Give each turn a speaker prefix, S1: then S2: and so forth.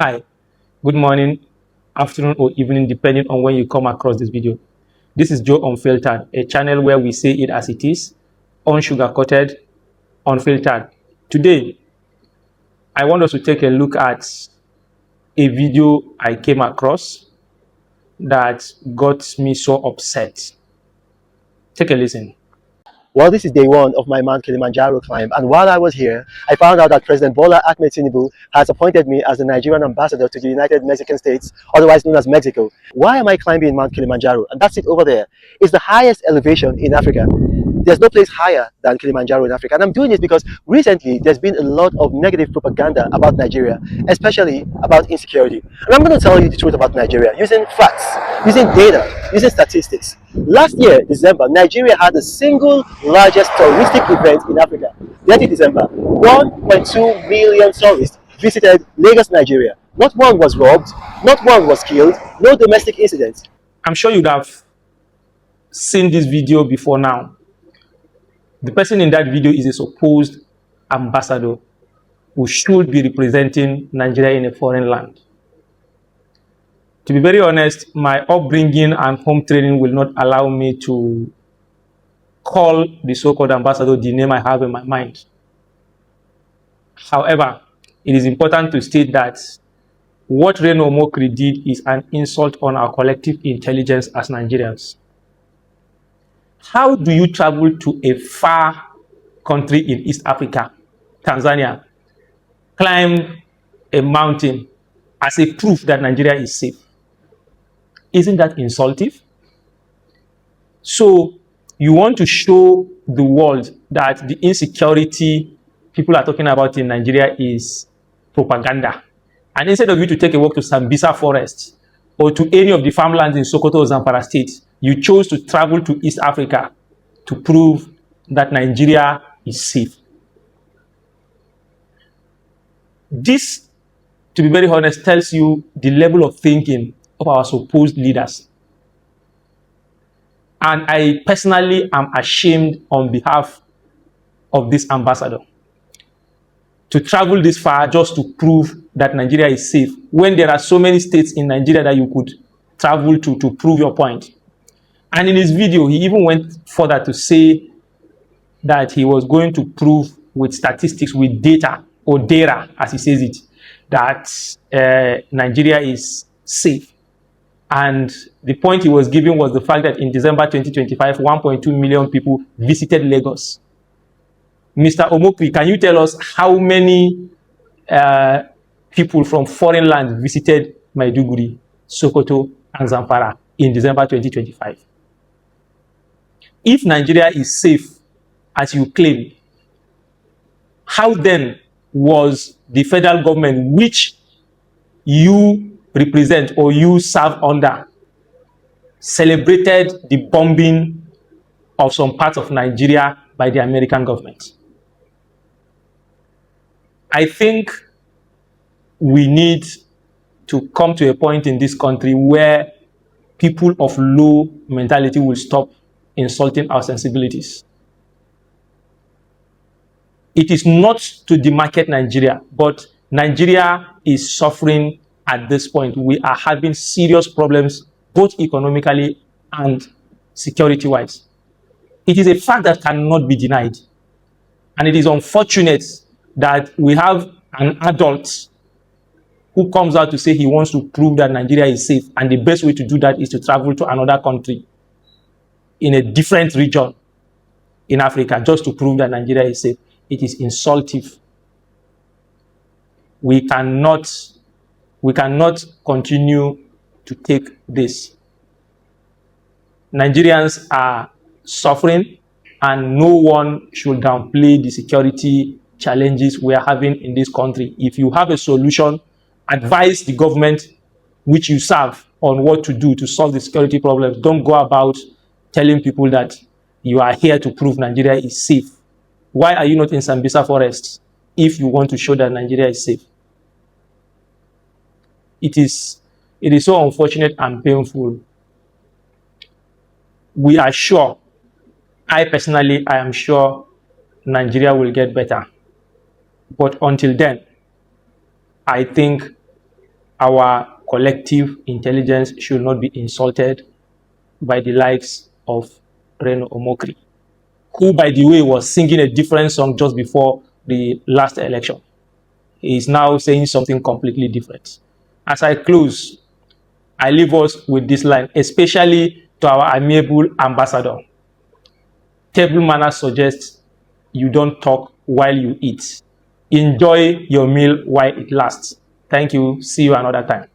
S1: Hi, good morning, afternoon, or evening, depending on when you come across this video. This is Joe Unfiltered, a channel where we say it as it is, unsugar-coated, unfiltered. Today, I want us to take a look at a video I came across that got me so upset. Take a listen.
S2: Well, this is day one of my Mount Kilimanjaro climb, and while I was here, I found out that President Bola Ahmed Tinubu has appointed me as the Nigerian ambassador to the United Mexican States, otherwise known as Mexico. Why am I climbing Mount Kilimanjaro? And that's it over there. It's the highest elevation in Africa. There's no place higher than Kilimanjaro in Africa. And I'm doing this because recently there's been a lot of negative propaganda about Nigeria, especially about insecurity. And I'm going to tell you the truth about Nigeria using facts, using data, using statistics. Last year, December, Nigeria had the single largest touristic event in Africa. 30 December, 1.2 million tourists visited Lagos, Nigeria. Not one was robbed, not one was killed, no domestic incidents.
S1: I'm sure you'd have seen this video before now. The person in that video is a supposed ambassador who should be representing Nigeria in a foreign land. To be very honest, my upbringing and home training will not allow me to call the so-called ambassador the name I have in my mind. However, it is important to state that what Reno Omokri did is an insult on our collective intelligence as Nigerians. How do you travel to a far country in East Africa, Tanzania, climb a mountain as a proof that Nigeria is safe? Isn't that insultive? So you want to show the world that the insecurity people are talking about in Nigeria is propaganda. And instead of you to take a walk to Sambisa Forest or to any of the farmlands in Sokoto or Zamfara State, you chose to travel to East Africa to prove that Nigeria is safe. This, to be very honest, tells you the level of thinking of our supposed leaders. And I personally am ashamed on behalf of this ambassador to travel this far just to prove that Nigeria is safe, when there are so many states in Nigeria that you could travel to prove your point. And in his video, he even went further to say that he was going to prove with statistics, with data, or data, as he says it, that Nigeria is safe. And the point he was giving was the fact that in December 2025, 1.2 million people visited Lagos. Mr. Omokri, can you tell us how many people from foreign lands visited Maiduguri, Sokoto, and Zamfara in December 2025? If Nigeria is safe, as you claim, how then was the federal government, which you represent or you serve under, celebrated the bombing of some parts of Nigeria by the American government? I think we need to come to a point in this country where people of low mentality will stop insulting our sensibilities. It is not to demarcate Nigeria, but Nigeria is suffering at this point. We are having serious problems, both economically and security-wise. It is a fact that cannot be denied. And it is unfortunate that we have an adult who comes out to say he wants to prove that Nigeria is safe. And the best way to do that is to travel to another country in a different region in Africa just to prove that Nigeria is safe. It is insultive. We cannot continue to take this. Nigerians are suffering, and no one should downplay the security challenges we are having in this country. If you have a solution, advise the government which you serve on what to do to solve the security problems. Don't go about telling people that you are here to prove Nigeria is safe. Why are you not in Sambisa Forest if you want to show that Nigeria is safe? It is so unfortunate and painful. We are sure, I am sure Nigeria will get better. But until then, I think our collective intelligence should not be insulted by the likes of Reno Omokri, who, by the way, was singing a different song just before the last election. He is now saying something completely different. As I close, I leave us with this line, especially to our amiable ambassador. Table manners suggests you don't talk while you eat. Enjoy your meal while it lasts. Thank you. See you another time.